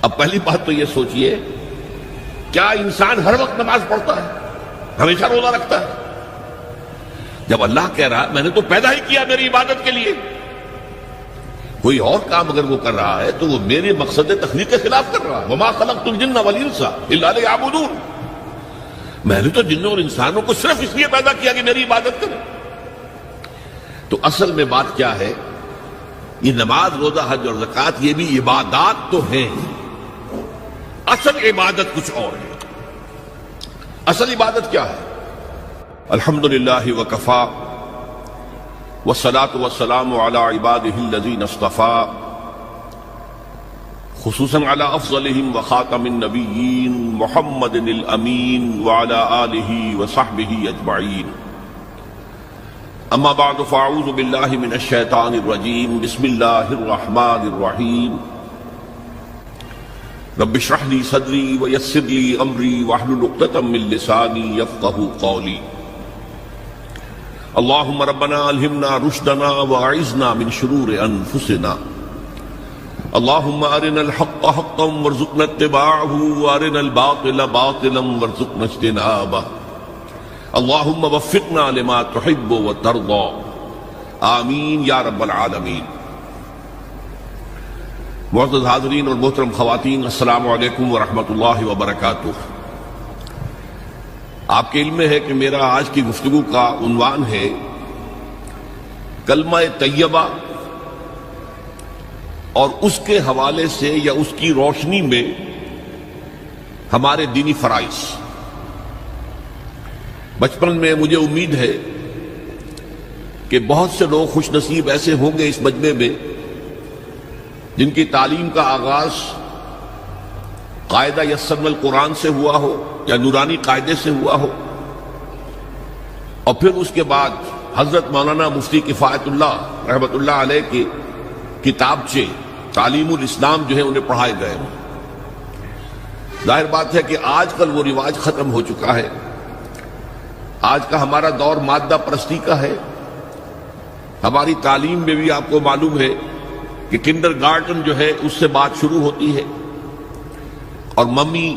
اب پہلی بات تو یہ سوچئے، کیا انسان ہر وقت نماز پڑھتا ہے، ہمیشہ روزہ رکھتا ہے؟ جب اللہ کہہ رہا میں نے تو پیدا ہی کیا میری عبادت کے لیے، کوئی اور کام اگر وہ کر رہا ہے تو وہ میرے مقصد تخلیق کے خلاف کر رہا ہے۔ وما خلقت الجن والانس الا لیعبدون، میں نے تو جنوں اور انسانوں کو صرف اس لیے پیدا کیا کہ میری عبادت کریں۔ تو اصل میں بات کیا ہے، یہ نماز، روزہ، حج اور زکوٰۃ یہ بھی عبادات تو ہیں، اصل عبادت کچھ اور ہے۔ اصل عبادت کیا ہے؟ الحمدللہ وکفا والصلاة والسلام علی عبادہ الذین اصطفیٰ، خصوصاً علی افضلہم وخاتم النبیین محمد الامین وعلی آلہ وصحبہ اجمعین۔ اما بعد فاعوذ باللہ من الشیطان الرجیم، بسم اللہ الرحمن الرحیم۔ رب اشرح لی صدری ویسر لی امری واحلل عقدۃ من لسانی یفقہوا قولی۔ اللہم ربنا الہمنا رشدنا واعذنا من شرور انفسنا، اللہم ارنا الحق حقا وارزقنا اتباعہ وارنا الباطل باطلا وارزقنا اجتنابہ، اللہم وفقنا لما تحب وترضى، آمین یا رب العالمین۔ معزز حاضرین اور محترم خواتین، السلام علیکم ورحمۃ اللہ وبرکاتہ۔ آپ کے علم میں ہے کہ میرا آج کی گفتگو کا عنوان ہے کلمہ طیبہ، اور اس کے حوالے سے یا اس کی روشنی میں ہمارے دینی فرائض۔ بچپن میں مجھے امید ہے کہ بہت سے لوگ خوش نصیب ایسے ہوں گے اس مجمع میں جن کی تعلیم کا آغاز قاعدہ یسرنا القرآن سے ہوا ہو یا نورانی قاعدے سے ہوا ہو، اور پھر اس کے بعد حضرت مولانا مفتی کفایت اللہ رحمۃ اللہ علیہ کے کتابچے تعلیم الاسلام جو ہے انہیں پڑھائے گئے ہوں۔ ظاہر بات ہے کہ آج کل وہ رواج ختم ہو چکا ہے، آج کا ہمارا دور مادہ پرستی کا ہے۔ ہماری تعلیم میں بھی آپ کو معلوم ہے کہ کنڈر گارڈن جو ہے اس سے بات شروع ہوتی ہے، اور ممی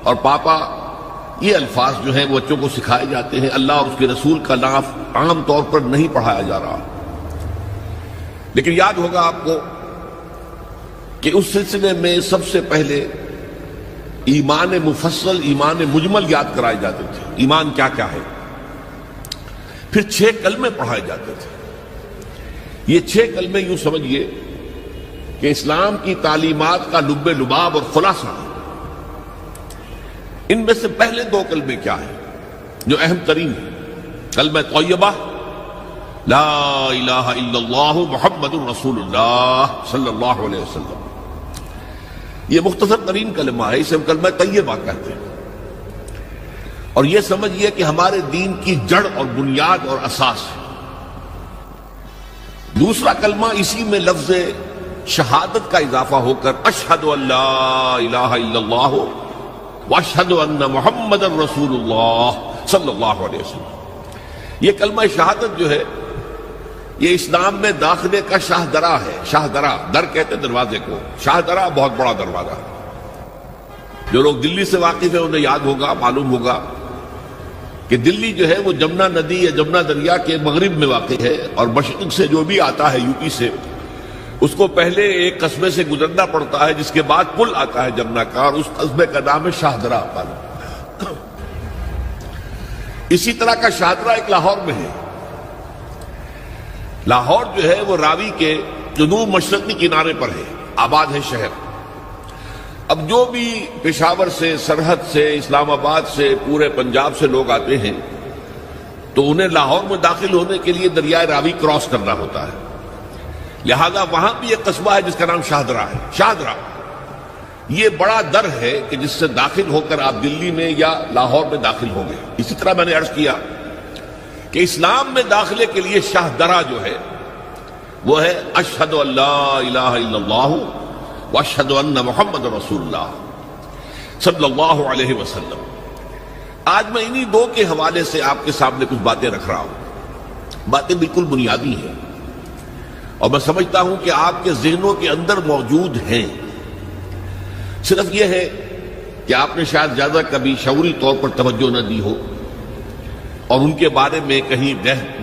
اور پاپا یہ الفاظ جو ہیں وہ بچوں کو سکھائے جاتے ہیں، اللہ اور اس کے رسول کا نام عام طور پر نہیں پڑھایا جا رہا۔ لیکن یاد ہوگا آپ کو کہ اس سلسلے میں سب سے پہلے ایمان مفصل، ایمان مجمل یاد کرائے جاتے تھے، ایمان کیا کیا ہے، پھر 6 کلمے پڑھائے جاتے تھے۔ یہ 6 کلمے یوں سمجھیے کہ اسلام کی تعلیمات کا لب لباب اور خلاصہ ہے۔ ان میں سے پہلے 2 کلمے کیا ہیں جو اہم ترین ہیں؟ کلمہ طیبہ، لا الہ الا اللہ محمد رسول اللہ صلی اللہ علیہ وسلم۔ یہ مختصر ترین کلمہ ہے، اسے ہم کلمہ طیبہ کہتے ہیں، اور یہ سمجھیے کہ ہمارے دین کی جڑ اور بنیاد اور اساس ہے۔ دوسرا کلمہ اسی میں لفظ شہادت کا اضافہ ہو کر اشہد ان لا الہ الا اللہ واشہد ان محمد رسول اللہ صلی اللہ علیہ وسلم۔ یہ کلمہ شہادت جو ہے یہ اسلام میں داخلے کا شاہ درا ہے۔ شاہ درا، در کہتے دروازے کو، شاہ درا بہت بڑا دروازہ ہے۔ جو لوگ دلی سے واقف ہیں انہیں یاد ہوگا، معلوم ہوگا کہ دلی جو ہے وہ جمنا ندی یا جمنا دریا کے مغرب میں واقع ہے، اور مشرق سے جو بھی آتا ہے یو پی سے، اس کو پہلے ایک قصبے سے گزرنا پڑتا ہے جس کے بعد پل آتا ہے جمنا کا، اور اس قصبے کا نام ہے شاہ درا۔ اسی طرح کا شاہ درا ایک لاہور میں ہے۔ لاہور جو ہے وہ راوی کے جنوب مشرقی کنارے پر ہے، آباد ہے شہر۔ اب جو بھی پشاور سے، سرحد سے، اسلام آباد سے، پورے پنجاب سے لوگ آتے ہیں تو انہیں لاہور میں داخل ہونے کے لیے دریائے راوی کراس کرنا ہوتا ہے، لہذا وہاں بھی ایک قصبہ ہے جس کا نام شاہ درا ہے۔ شاہ درا یہ بڑا در ہے کہ جس سے داخل ہو کر آپ دلی میں یا لاہور میں داخل ہوں گے۔ اسی طرح میں نے عرض کیا کہ اسلام میں داخلے کے لیے شاہ درا جو ہے وہ ہے اشہد ان لا الہ الا اللہ واشہد ان محمد رسول اللہ صلی اللہ علیہ وسلم۔ آج میں انہی 2 کے حوالے سے آپ کے سامنے کچھ باتیں رکھ رہا ہوں۔ باتیں بالکل بنیادی ہیں، اور میں سمجھتا ہوں کہ آپ کے ذہنوں کے اندر موجود ہیں۔ صرف یہ ہے کہ آپ نے شاید زیادہ کبھی شعوری طور پر توجہ نہ دی ہو اور ان کے بارے میں کہیں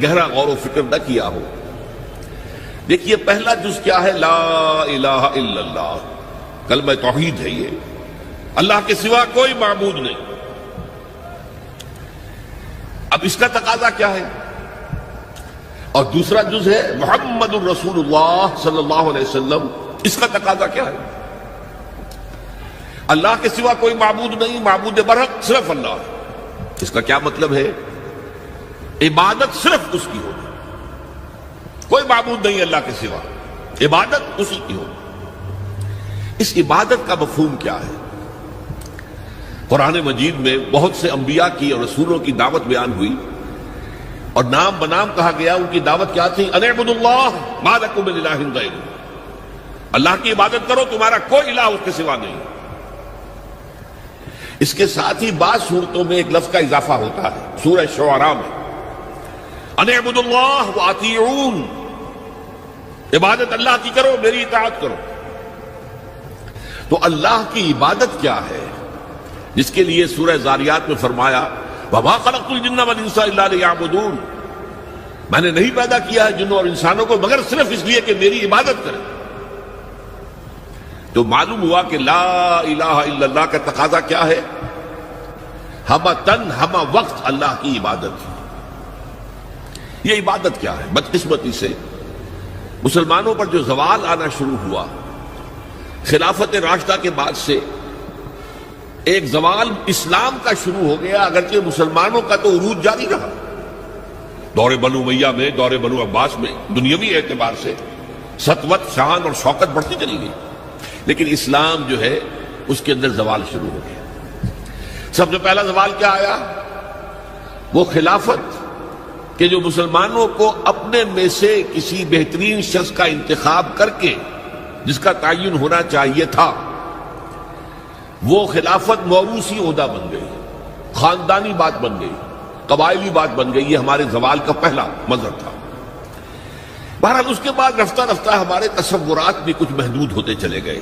گہرا غور و فکر نہ کیا ہو. دیکھیے پہلا جز کیا ہے؟ لا الہ الا اللہ، کلمہ توحید ہے. یہ اللہ کے سوا کوئی معبود نہیں. اب اس کا تقاضا کیا ہے؟ اور دوسرا جز ہے محمد الرسول اللہ صلی اللہ علیہ وسلم. اس کا تقاضا کیا ہے؟ اللہ کے سوا کوئی معبود نہیں، معبود برحق صرف اللہ. اس کا کیا مطلب ہے؟ عبادت صرف اس کی ہوگی، کوئی معبود نہیں اللہ کے سوا، عبادت اسی کی ہوگی. اس عبادت کا مفہوم کیا ہے؟ قرآن مجید میں بہت سے انبیاء کی اور رسولوں کی دعوت بیان ہوئی اور نام بنام کہا گیا. ان کی دعوت کیا تھی؟ ان اعبدوا اللہ ما لکم من الہ غیرہ، اللہ کی عبادت کرو، تمہارا کوئی الہ اس کے سوا نہیں. اس کے ساتھ ہی بعض صورتوں میں ایک لفظ کا اضافہ ہوتا ہے. سورہ شعراء میں ان اعبدوا اللہ واطیعون، عبادت اللہ کی کرو، میری اطاعت کرو. تو اللہ کی عبادت کیا ہے جس کے لیے سورہ زاریات میں فرمایا وَمَا خَلَقْتُ الْجِنَّ وَالْإِنسَ إِلَّا لِيَعْبُدُونَ، میں نے نہیں پیدا کیا ہے جنوں اور انسانوں کو مگر صرف اس لیے کہ میری عبادت کریں. تو معلوم ہوا کہ لا الہ الا اللہ کا تقاضا کیا ہے؟ ہمہ تن ہمہ وقت اللہ کی عبادت. یہ عبادت کیا ہے؟ بدقسمتی سے مسلمانوں پر جو زوال آنا شروع ہوا خلافت راشدہ کے بعد سے، ایک زوال اسلام کا شروع ہو گیا، اگرچہ مسلمانوں کا تو عروج جاری رہا. دور بنو امیہ میں، دور بنو عباس میں دنیاوی اعتبار سے سطوت، شان اور شوکت بڑھتی چلی گئی، لیکن اسلام جو ہے اس کے اندر زوال شروع ہو گیا. سب سے پہلا زوال کیا آیا؟ وہ خلافت کہ جو مسلمانوں کو اپنے میں سے کسی بہترین شخص کا انتخاب کر کے جس کا تعین ہونا چاہیے تھا، وہ خلافت موروثی عہدہ بن گئی، خاندانی بات بن گئی، قبائلی بات بن گئی. یہ ہمارے زوال کا پہلا منظر تھا. بہرحال اس کے بعد رفتہ رفتہ ہمارے تصورات بھی کچھ محدود ہوتے چلے گئے.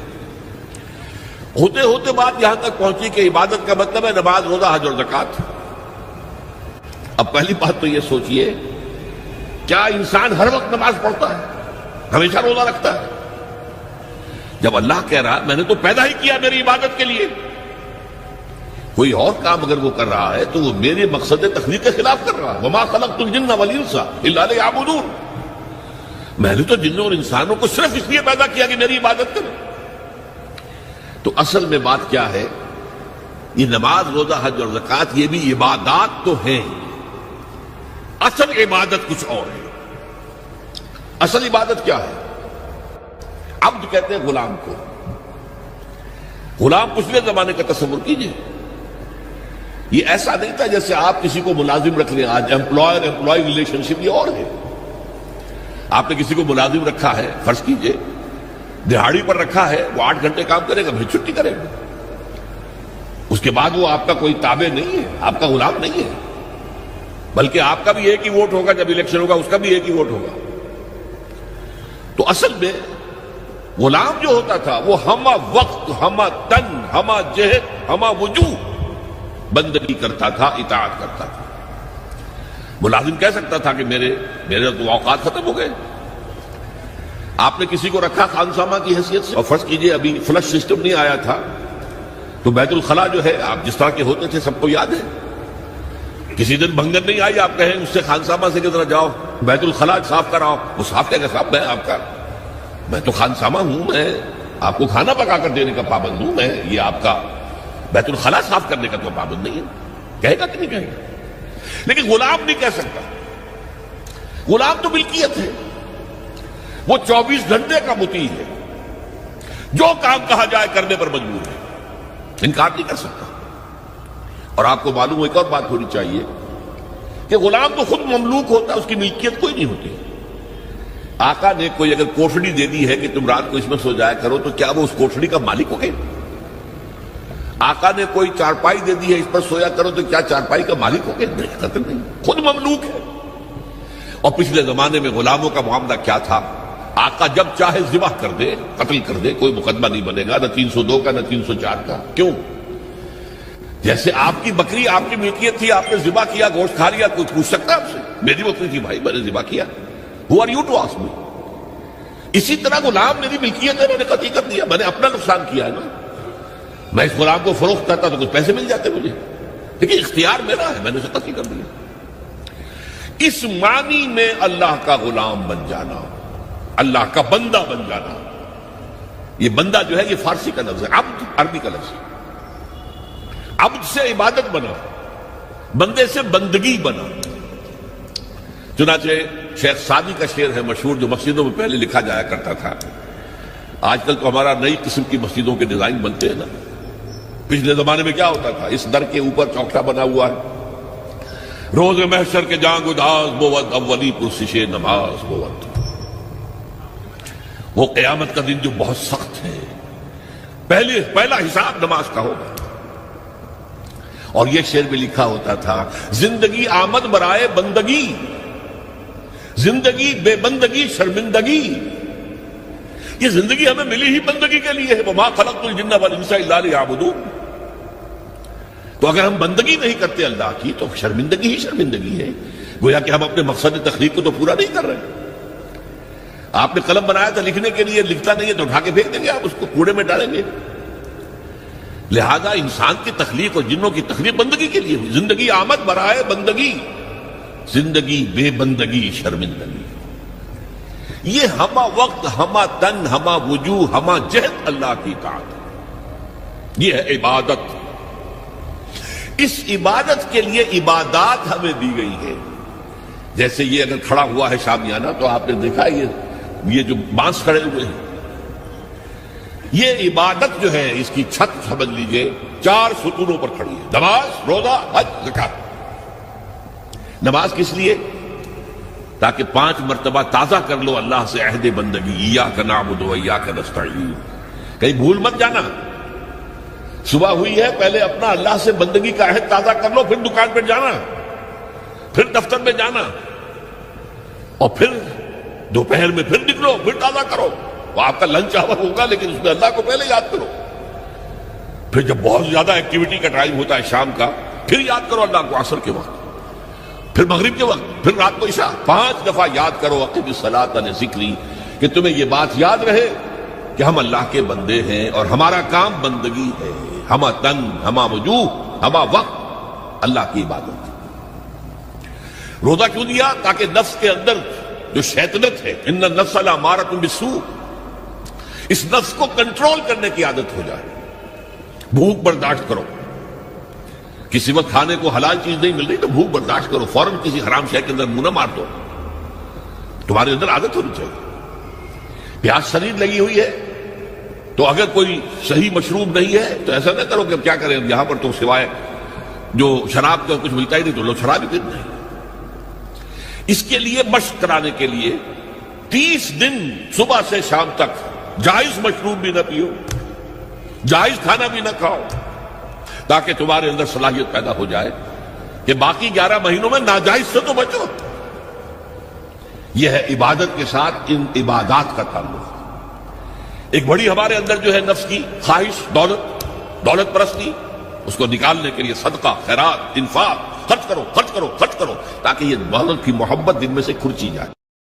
ہوتے ہوتے بات یہاں تک پہنچی کہ عبادت کا مطلب ہے نماز، روزہ، حج اور زکوٰۃ. اب پہلی بات تو یہ سوچئے، کیا انسان ہر وقت نماز پڑھتا ہے، ہمیشہ روزہ رکھتا ہے؟ جب اللہ کہہ رہا میں نے تو پیدا ہی کیا میری عبادت کے لیے. کوئی اور کام اگر وہ کر رہا ہے تو وہ میرے مقصد تخلیق کے خلاف کر رہا ہے. وَمَا خَلَقْتُ الْجِنَّ وَالْإِنسَ إِلَّا لِيَعْبُدُونَ، میں نے تو جنوں اور انسانوں کو صرف اس لیے پیدا کیا کہ میری عبادت کریں. تو اصل میں بات کیا ہے؟ یہ نماز، روزہ، حج اور زکوٰۃ یہ بھی عبادات تو ہیں، اصل عبادت کچھ اور ہے. اصل عبادت کیا ہے؟ عبد کہتے ہیں غلام کو. غلام پچھلے زمانے کا تصور کیجئے. یہ ایسا نہیں تھا جیسے آپ کسی کو ملازم رکھ لیں. آج امپلائر امپلائی ریلیشن شپ یہ اور ہے. آپ نے کسی کو ملازم رکھا ہے، فرض کیجئے دہاڑی پر رکھا ہے، وہ 8 گھنٹے کام کرے گا، پھر چھٹی کرے گا. اس کے بعد وہ آپ کا کوئی تابع نہیں ہے، آپ کا غلام نہیں ہے، بلکہ آپ کا بھی ایک ہی ووٹ ہوگا. جب الیکشن ہوگا اس کا بھی ایک ہی ووٹ ہوگا. تو اصل میں غلام جو ہوتا تھا وہ ہمہ وقت، ہمہ تن، ہمہ جہد، ہمہ وجوہ بندگی کرتا تھا، اطاعت کرتا تھا. ملازم کہہ سکتا تھا کہ میرے تو اوقات ختم ہو گئے. آپ نے کسی کو رکھا خانسامہ کی حیثیت سے، اور فرض کیجئے ابھی فلش سسٹم نہیں آیا تھا تو بیت الخلاء جو ہے آپ جس طرح کے ہوتے تھے سب کو یاد ہے. کسی دن بھنگن نہیں آئی، آپ کہیں اس سے خانسامہ سے کہ ذرا جاؤ بیت الخلاء صاف کراؤ. وہ صاف کیا کہ صاحب میں تو خانسامہ ہوں، میں آپ کو کھانا پکا کر دینے کا پابند ہوں، میں یہ آپ کا بیت الخلاء صاف کرنے کا تو پابند نہیں ہے. کہے گا کہ نہیں کہے گا؟ لیکن غلام نہیں کہہ سکتا. غلام تو ملکیت ہے، وہ 24 گھنٹے کا مطیع ہے، جو کام کہا جائے کرنے پر مجبور ہے، انکار نہیں کر سکتا. اور آپ کو معلوم ایک اور بات ہونی چاہیے کہ غلام تو خود مملوک ہوتا ہے، اس کی ملکیت کوئی نہیں ہوتی. آقا نے کوئی اگر کوٹھڑی دے دی ہے کہ تم رات کو اس میں سو جایا کرو تو کیا وہ اس کوٹھڑی کا مالک ہو گئے؟ آقا نے کوئی چارپائی دے دی ہے اس پر سویا کرو تو کیا چارپائی کا مالک ہو گئے؟ نہیں، قطعاً نہیں، خود مملوک ہے. اور پچھلے زمانے میں غلاموں کا معاملہ کیا تھا؟ آقا جب چاہے ذبح کر دے، قتل کر دے، کوئی مقدمہ نہیں بنے گا، نہ 302 کا نہ 304 کا۔ کیوں؟ جیسے آپ کی بکری آپ کی ملکیت تھی، آپ نے ذبح کیا، گوشت کھا لیا، کوئی پوچھ سکتا ہے آپ سے؟ میری بکری تھی بھائی، میں نے ذبح کیا، Who are you to ask me؟ اسی طرح غلام میری ملکیت ہے، میں نے قتل کر دیا، میں نے اپنا نقصان کیا ہے نا۔ میں اس غلام کو فروخت کرتا تو کچھ پیسے مل جاتے مجھے، لیکن اختیار میرا ہے، میں نے اسے قتل کر دیا۔ اس معنی میں اللہ کا غلام بن جانا، اللہ کا بندہ بن جانا۔ یہ بندہ جو ہے یہ فارسی کا لفظ ہے، عبد عربی کا لفظ ہے۔ عبد سے عبادت بنا، بندے سے بندگی بنا۔ چنانچہ شیخ سعدی کا شعر ہے مشہور، جو مسجدوں میں پہلے لکھا جایا کرتا تھا۔ آج کل تو ہمارا نئی قسم کی مسجدوں کے ڈیزائن بنتے ہیں نا، پچھلے زمانے میں کیا ہوتا تھا؟ اس در کے اوپر چوکٹا بنا ہوا ہے، روز محشر کے جاں گداز بود، اولی پرسش نماز بود۔ وہ قیامت کا دن جو بہت سخت ہے، پہلا حساب نماز کا ہوگا۔ اور یہ شعر میں لکھا ہوتا تھا، زندگی آمد برائے بندگی، زندگی بے بندگی شرمندگی۔ یہ زندگی ہمیں ملی ہی بندگی کے لیے ہے، وما خلقت الجن والانس الا لیعبدون۔ تو اگر ہم بندگی نہیں کرتے اللہ کی تو شرمندگی ہی شرمندگی ہے، گویا کہ ہم اپنے مقصد تخلیق کو تو پورا نہیں کر رہے۔ آپ نے قلم بنایا تھا لکھنے کے لیے، لکھتا نہیں ہے تو اٹھا کے پھینک دیں گے، آپ اس کو کوڑے میں ڈالیں گے۔ لہذا انسان کی تخلیق اور جنوں کی تخلیق بندگی کے لیے ہوئی۔ زندگی آمد برائے بندگی، زندگی بے بندگی شرمندگی۔ یہ ہما وقت، ہما تن، ہما وجوہ، ہما جہد اللہ کی اطاعت ہے۔ یہ ہے عبادت۔ اس عبادت کے لیے عبادات ہمیں دی گئی ہے۔ جیسے یہ اگر کھڑا ہوا ہے شامیانہ تو آپ نے دیکھا یہ جو بانس کھڑے ہوئے ہیں، یہ عبادت جو ہے اس کی چھت سمجھ لیجئے 4 ستونوں پر کھڑی ہے، نماز، روزہ، حج، زکات۔ نماز کس لیے؟ تاکہ 5 مرتبہ تازہ کر لو اللہ سے عہد بندگی، ایاک نعبد و ایاک نستعین۔ کہیں بھول مت جانا، صبح ہوئی ہے پہلے اپنا اللہ سے بندگی کا عہد تازہ کر لو، پھر دکان پہ جانا، پھر دفتر میں جانا، اور پھر دوپہر میں پھر نکلو، پھر تازہ کرو۔ وہ آپ کا لنچ آور ہوگا لیکن اس میں اللہ کو پہلے یاد کرو۔ پھر جب بہت زیادہ ایکٹیویٹی کا ٹائم ہوتا ہے شام کا، پھر یاد کرو اللہ کو عصر کے وقت، پھر مغرب کے وقت، پھر رات کو عشاء۔ 5 دفعہ یاد کرو اقم الصلاۃ لذکری، کہ تمہیں یہ بات یاد رہے کہ ہم اللہ کے بندے ہیں اور ہمارا کام بندگی ہے، ہما تن، ہما وجوہ، ہما وقت اللہ کی عبادت۔ روزہ کیوں دیا؟ تاکہ نفس کے اندر جو شیطنت ہے، ان النفس لامارۃ بالسوء، اس نفس کو کنٹرول کرنے کی عادت ہو جائے۔ بھوک برداشت کرو، کسی وقت کھانے کو حلال چیز نہیں مل رہی تو بھوک برداشت کرو، فوراً کسی حرام شے کے اندر منہ نہ مار دو، تمہارے اندر عادت ہونی چاہیے۔ پیاس شدید لگی ہوئی ہے تو اگر کوئی صحیح مشروب نہیں ہے تو ایسا نہ کرو کہ اب کیا کریں، یہاں پر تو سوائے جو شراب کا کچھ ملتا ہی نہیں تو لو شراب ہی پیتے ہیں۔ اس کے لیے مشق کرانے کے لیے 30 دن صبح سے شام تک جائز مشروب بھی نہ پیو، جائز کھانا بھی نہ کھاؤ، تاکہ تمہارے اندر صلاحیت پیدا ہو جائے کہ باقی 11 مہینوں میں ناجائز سے تو بچو۔ یہ ہے عبادت کے ساتھ ان عبادات کا تعلق۔ ایک بڑی ہمارے اندر جو ہے نفس کی خواہش، دولت پرستی، اس کو نکالنے کے لیے صدقہ، خیرات، انفاق، خرچ کرو، خرچ کرو، خرچ کرو، تاکہ یہ دولت کی محبت دل میں سے کھرچی جائے۔